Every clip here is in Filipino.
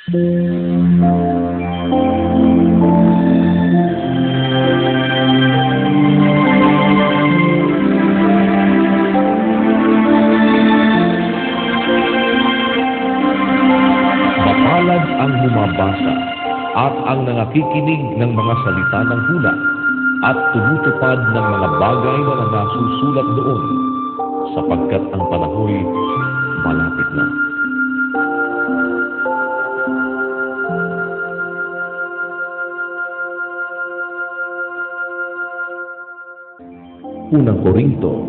Mapalad ang bumabasa at ang nangakikinig ng mga salita ng hula at tumutupad ng mga bagay na nasusulat doon, sapagkat ang panahoy malapit na. Unang Korinto,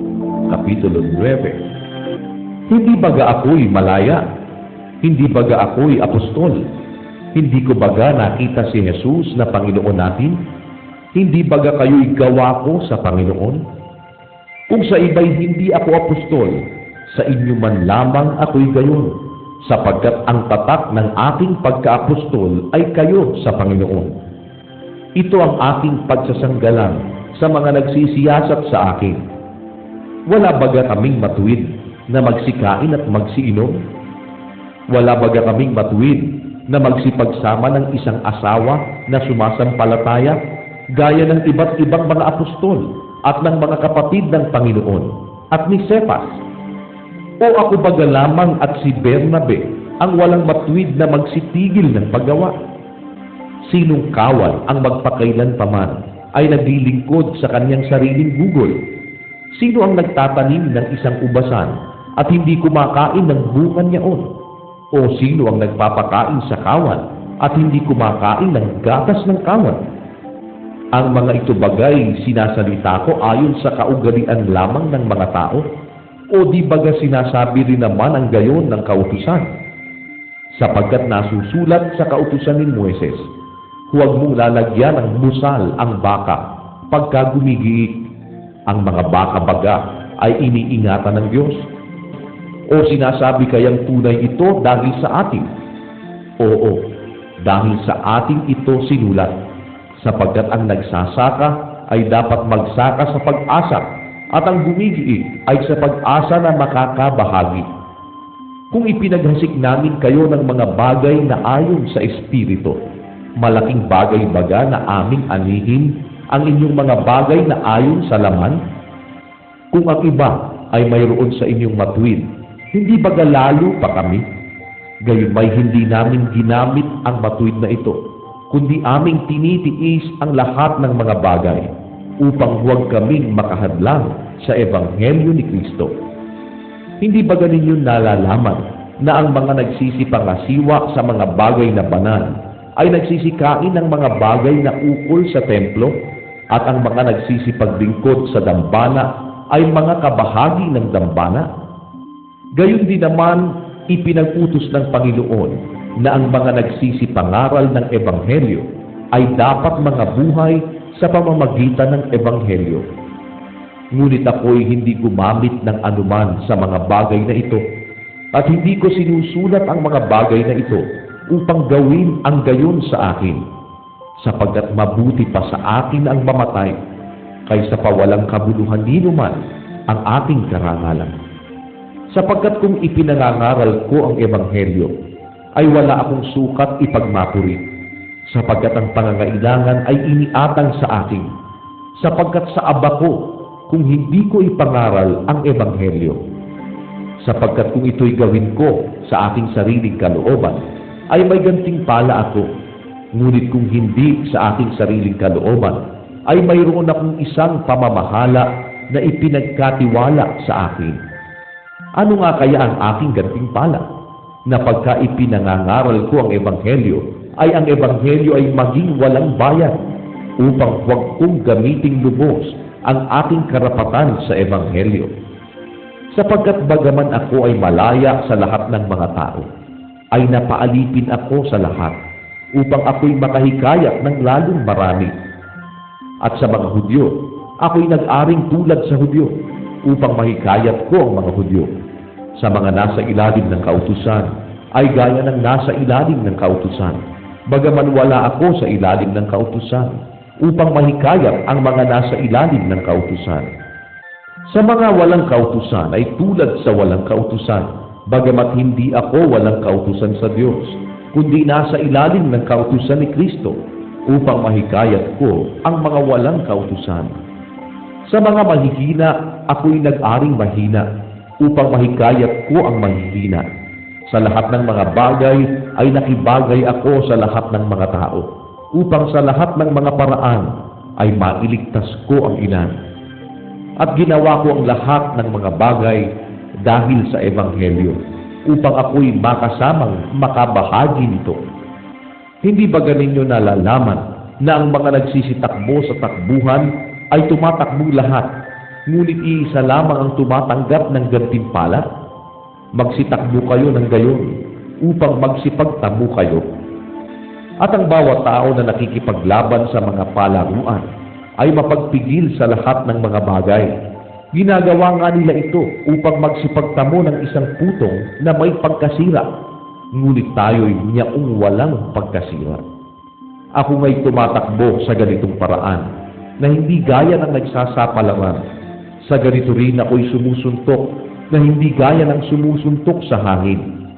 Kapitulo 9. Hindi baga ako'y malaya? Hindi baga ako'y apostol? Hindi ko baga nakita si Jesus na Panginoon natin? Hindi baga kayo'y gawa ko sa Panginoon? Kung sa iba'y hindi ako apostol, sa inyo man lamang ako'y gayon, sapagkat ang tatak ng aking pagka-apostol ay kayo sa Panginoon. Ito ang aking pagsasanggalang sa mga nagsisiyasat sa akin. Wala baga kaming matuwid na magsikain at magsiinom? Wala baga kaming matuwid na magsipagsama ng isang asawa na sumasampalataya gaya ng iba't ibang mga apostol at ng mga kapatid ng Panginoon at ni Cephas? O ako baga lamang at si Bernabe ang walang matuwid na magsitigil ng paggawa? Sinong kawal ang magpakailan paman ay naglilingkod sa kanyang sariling gugol? Sino ang nagtatanim ng isang ubasan at hindi kumakain ng bunga niyaon? O sino ang nagpapakain sa kawan at hindi kumakain ng gatas ng kawan? Ang mga ito bagay sinasalita ko ayon sa kaugalian lamang ng mga tao? O di baga sinasabi rin naman ang gayon ng kautusan? Sapagkat nasusulat sa kautusan ni Moises, huwag mong lalagyan ng musal ang baka pagka gumigiik. Ang mga baka baga ay iniingatan ng Diyos? O sinasabi kayang tunay ito dahil sa atin? Oo, dahil sa atin ito sinulat, sapagkat ang nagsasaka ay dapat magsaka sa pag-asa, at ang gumigiik ay sa pag-asa na makakabahagi. Kung ipinaghasik namin kayo ng mga bagay na ayon sa Espiritu, malaking bagay baga na aming anihin ang inyong mga bagay na ayon sa laman? Kung ang iba ay mayroon sa inyong matuwid, hindi baga lalo pa kami? Gayon may hindi namin ginamit ang matuwid na ito, kundi aming tinitiis ang lahat ng mga bagay, upang huwag kaming makahadlang sa Ebanghelyo ni Kristo. Hindi baga ninyo nalalaman na ang mga nagsisipangasiwa sa mga bagay na banal ay nagsisikain ng mga bagay na ukol sa templo, at ang mga nagsisipaglingkod sa dambana ay mga kabahagi ng dambana? Gayon din naman ipinag-utos ng Panginoon na ang mga nagsisipangaral ng Ebanghelyo ay dapat mga buhay sa pamamagitan ng Ebanghelyo. Ngunit ako'y hindi gumamit ng anuman sa mga bagay na ito, at hindi ko sinusulat ang mga bagay na ito upang gawin ang gayon sa akin, sapagkat mabuti pa sa akin ang mamatay kaysa pa walang kabuluhan nino man ang aking karangalan. Sapagkat kung ipinangangaral ko ang Ebanghelyo, ay wala akong sukat ipagmapuri, sapagkat ang pangangailangan ay iniatang sa akin, sapagkat sa aba ko kung hindi ko ipangaral ang Ebanghelyo. Sapagkat kung ito'y gawin ko sa aking sariling kalooban, ay may gantimpala ako. Ngunit kung hindi sa aking sariling kalooban, ay mayroon akong isang pamamahala na ipinagkatiwala sa akin. Ano nga kaya ang aking gantimpala? Na pagka ipinangangaral ko ang Ebanghelyo, ay ang Ebanghelyo ay maging walang bayad, upang huwag kong gamiting lubos ang aking karapatan sa Ebanghelyo. Sapagkat bagaman ako ay malaya sa lahat ng mga tao, ay napaalipin ako sa lahat, upang ako'y makahikayat ng lalong marami. At sa mga Hudyo, ako'y nag-aring tulad sa Hudyo, upang mahikayat ko ang mga Hudyo. Sa mga nasa ilalim ng kautusan, ay gaya ng nasa ilalim ng kautusan, bagaman wala ako sa ilalim ng kautusan, upang mahikayat ang mga nasa ilalim ng kautusan. Sa mga walang kautusan ay tulad sa walang kautusan, bagamat hindi ako walang kautusan sa Diyos, kundi nasa ilalim ng kautusan ni Kristo upang mahikayat ko ang mga walang kautusan. Sa mga mahihina, ako'y nag-aring mahina upang mahikayat ko ang mahihina. Sa lahat ng mga bagay ay nakibagay ako sa lahat ng mga tao upang sa lahat ng mga paraan ay mailigtas ko ang ilan. At ginawa ko ang lahat ng mga bagay dahil sa Ebanghelyo upang ako'y makasamang makabahagi nito. Hindi ba ganinyo nalalaman na ang mga nagsisitakbo sa takbuhan ay tumatakbong lahat, ngunit iisa lamang ang tumatanggap ng gantimpala? Magsitakbo kayo ng gayon upang magsipagtamo kayo. At ang bawat tao na nakikipaglaban sa mga palaruan ay mapagpigil sa lahat ng mga bagay. Ginagawa nga nila ito upang magsipagtamo ng isang putong na may pagkasira, ngunit tayo'y niyaong walang pagkasira. Ako nga'y tumatakbo sa ganitong paraan na hindi gaya ng nagsasapalaran. Sa ganito rin ako'y sumusuntok na hindi gaya ng sumusuntok sa hangin.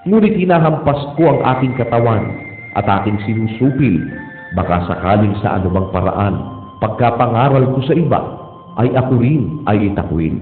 Ngunit hinahampas ko ang aking katawan at aking sinusupil, baka sakaling sa anumang paraan, pagkapangaral ko sa iba, ay ako rin ay itakwil.